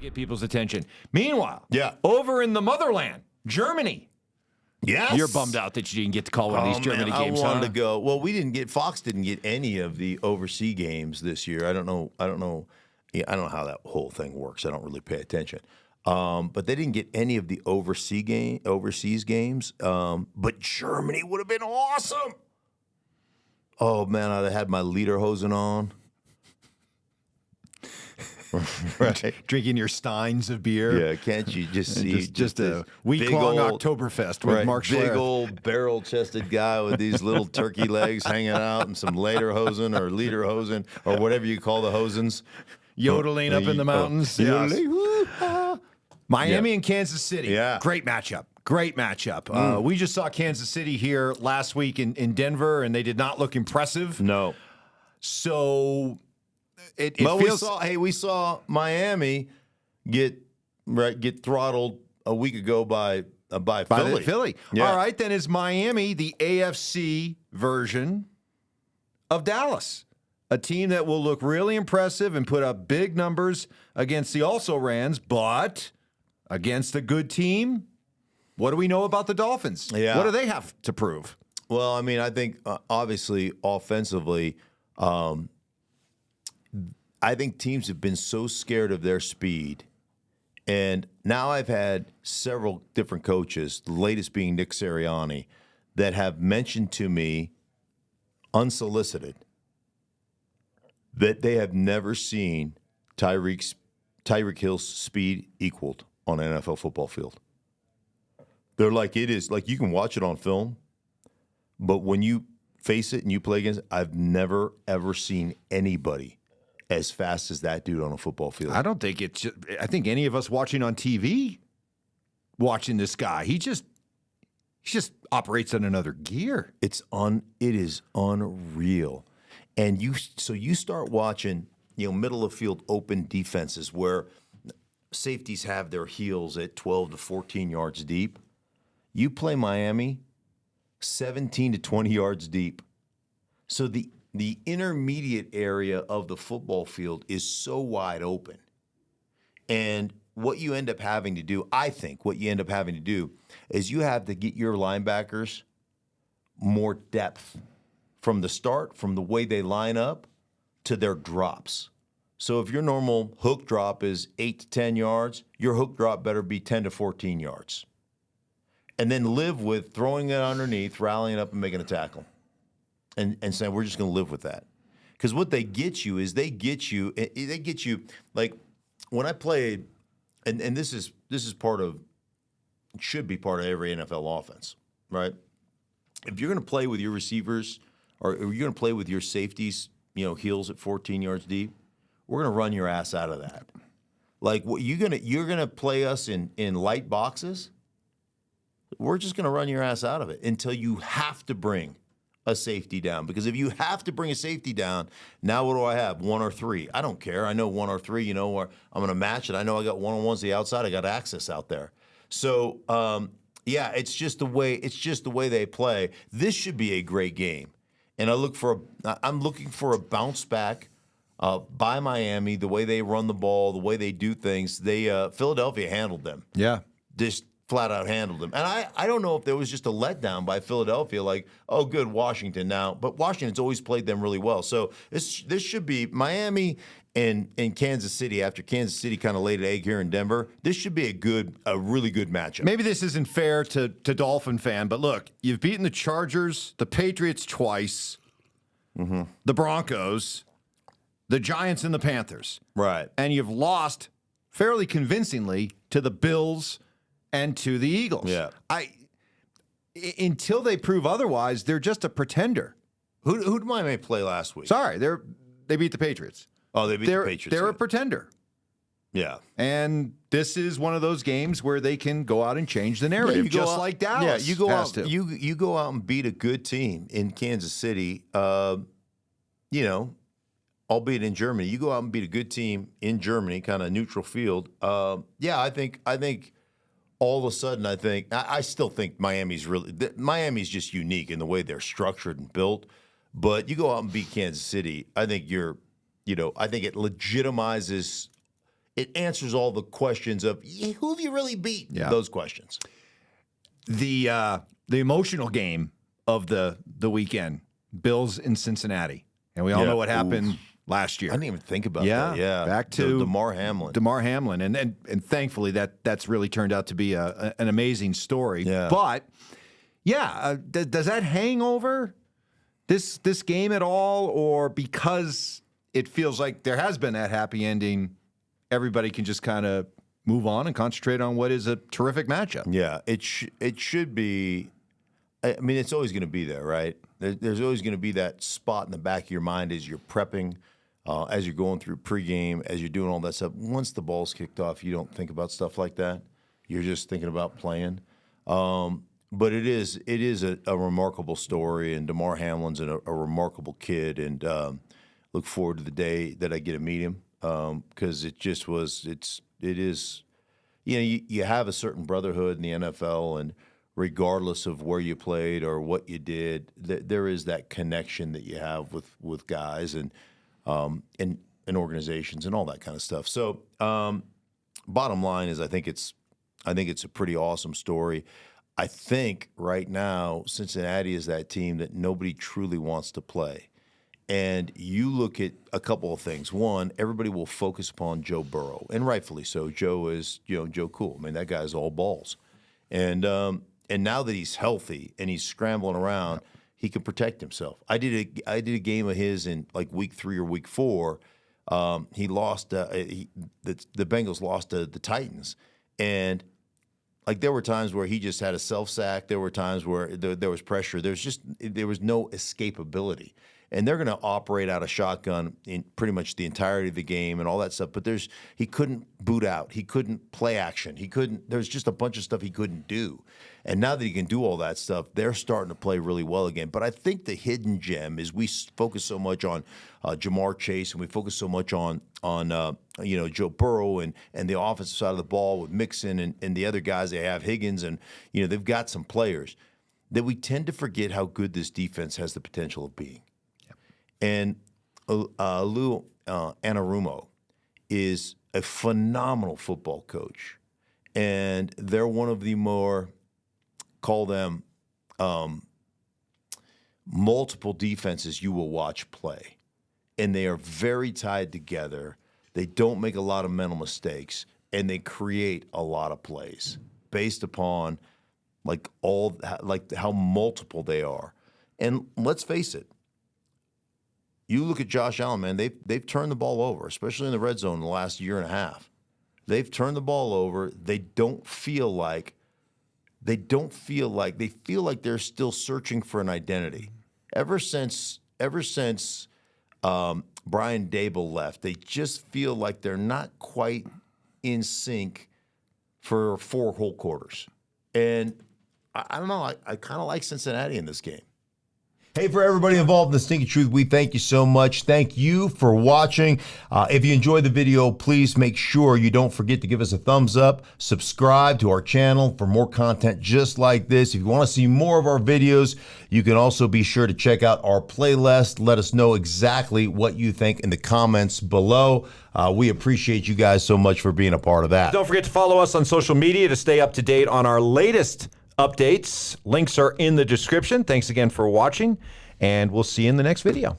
get people's attention. Meanwhile, Yeah. over in the motherland, Germany. Yes. You're bummed out that you didn't get to call one of these Germany games, I wanted huh? to go. Well, Fox didn't get any of the overseas games this year. I don't know. Yeah, I don't know how that whole thing works. I don't really pay attention. But they didn't get any of the overseas games. But Germany would have been awesome. Oh man, I'd have had my lederhosen on. Right. Drinking your steins of beer. Yeah, can't you just see just a week-long Oktoberfest with Mark Schlereth. Big old barrel-chested guy with these little turkey legs hanging out and some lederhosen or whatever you call the hosens. Yodeling up in the mountains. Yes. Miami Yeah. and Kansas City. Yeah. Great matchup. We just saw Kansas City here last week in Denver, and they did not look impressive. No. So it But feels... we saw Miami get throttled a week ago by Philly. Philly. Yeah. All right, then is Miami the AFC version of Dallas? A team that will look really impressive and put up big numbers against the also-rans, but against a good team, what do we know about the Dolphins? Yeah. What do they have to prove? Well, I mean, I think obviously offensively, I think teams have been so scared of their speed. And now I've had several different coaches, the latest being Nick Sirianni, that have mentioned to me, unsolicited, that they have never seen Tyreek Hill's speed equaled on an NFL football field. They're like, it is, like you can watch it on film, but when you face it and you play against it, I've never, ever seen anybody as fast as that dude on a football field. I don't think it's just, I think any of us watching on TV, watching this guy, he just operates in another gear. It is unreal. And you start watching, middle of field open defenses where safeties have their heels at 12 to 14 yards deep. You play Miami 17 to 20 yards deep. So the intermediate area of the football field is so wide open. And what you end up having to do, I think what you end up having to do is you have to get your linebackers more depth from the start, from the way they line up to their drops. So if your normal hook drop is 8 to 10 yards, your hook drop better be 10 to 14 yards. And then live with throwing it underneath, rallying up and making a tackle. And saying, we're just going to live with that. Because what they get you is they get you like when I played, and this is part of, it should be part of every NFL offense, right? If you're going to play with your receivers or you're going to play with your safeties, heels at 14 yards deep, we're going to run your ass out of that. Like you're going to play us in light boxes. We're just going to run your ass out of it until you have to bring a safety down. Because if you have to bring a safety down, now what do I have? 1 or 3? I don't care. I know 1 or 3, where I'm going to match it. I know I got one-on-ones to the outside. I got access out there. So, it's just the way they play. This should be a great game. And I'm looking for a bounce back by Miami, the way they run the ball, the way they do things. Philadelphia handled them. Yeah. Just flat out handled them. And I don't know if there was just a letdown by Philadelphia, like, oh, good, Washington now. But Washington's always played them really well. So this should be Miami and Kansas City after Kansas City kind of laid an egg here in Denver. This should be a really good matchup. Maybe this isn't fair to Dolphin fan, but look, you've beaten the Chargers, the Patriots twice, the Broncos, the Giants, and the Panthers. Right. And you've lost fairly convincingly to the Bills and to the Eagles. Yeah. Until they prove otherwise, they're just a pretender. Who did Miami play last week? Sorry, they beat the Patriots. Oh, they beat the Patriots. They're a pretender. Yeah. And this is one of those games where they can go out and change the narrative, just like Dallas. Yeah, you go has out. to. You go out and beat a good team in Kansas City. Albeit in Germany, you go out and beat a good team in Germany, kind of neutral field. I think all of a sudden, I still think Miami's just unique in the way they're structured and built. But you go out and beat Kansas City, I think I think it legitimizes it answers all the questions of who have you really beat? Yeah. Those questions. The emotional game of the weekend, Bills in Cincinnati, and we all know what happened last year. I didn't even think about that. Yeah, back to DeMar Hamlin. DeMar Hamlin, and thankfully that's really turned out to be an amazing story. Yeah. But does that hang over this game at all, or because it feels like there has been that happy ending, everybody can just kind of move on and concentrate on what is a terrific matchup? Yeah, it should be. I mean, it's always going to be there, right? There's always going to be that spot in the back of your mind as you're prepping, as you're going through pregame, as you're doing all that stuff. Once the ball's kicked off, you don't think about stuff like that. You're just thinking about playing. But it is a remarkable story, and DeMar Hamlin's a remarkable kid, and look forward to the day that I get to meet him, because it just was. It is, you have a certain brotherhood in the NFL, and regardless of where you played or what you did, there is that connection that you have with guys and organizations and all that kind of stuff. So, bottom line is, I think it's a pretty awesome story. I think right now Cincinnati is that team that nobody truly wants to play. And you look at a couple of things. One, everybody will focus upon Joe Burrow, and rightfully so. Joe is, Joe Cool. I mean, that guy's all balls. And now that he's healthy and he's scrambling around, he can protect himself. I did a game of his in like week 3 or week 4. He lost. The Bengals lost to the Titans, and like there were times where he just had a self sack. There were times where there was pressure. There was no escapability. And they're going to operate out of shotgun in pretty much the entirety of the game and all that stuff. But he couldn't boot out. He couldn't play action. There's just a bunch of stuff he couldn't do. And now that he can do all that stuff, they're starting to play really well again. But I think the hidden gem is we focus so much on Jamar Chase, and we focus so much on Joe Burrow and the offensive side of the ball with Mixon and the other guys. They have Higgins, and they've got some players that we tend to forget how good this defense has the potential of being. And Lou Anarumo is a phenomenal football coach, and they're one of the more, call them, multiple defenses you will watch play. And they are very tied together. They don't make a lot of mental mistakes, and they create a lot of plays based upon how multiple they are. And let's face it, you look at Josh Allen, man, they've turned the ball over, especially in the red zone in the last year and a half. They've turned the ball over. They feel like they're still searching for an identity. Ever since Brian Dable left, they just feel like they're not quite in sync for 4 whole quarters. And I don't know, I kind of like Cincinnati in this game. Hey, for everybody involved in the Stinky Truth, we thank you so much. Thank you for watching. If you enjoyed the video, please make sure you don't forget to give us a thumbs up. Subscribe to our channel for more content just like this. If you want to see more of our videos, you can also be sure to check out our playlist. Let us know exactly what you think in the comments below. We appreciate you guys so much for being a part of that. Don't forget to follow us on social media to stay up to date on our latest updates. Links are in the description. Thanks again for watching, and we'll see you in the next video.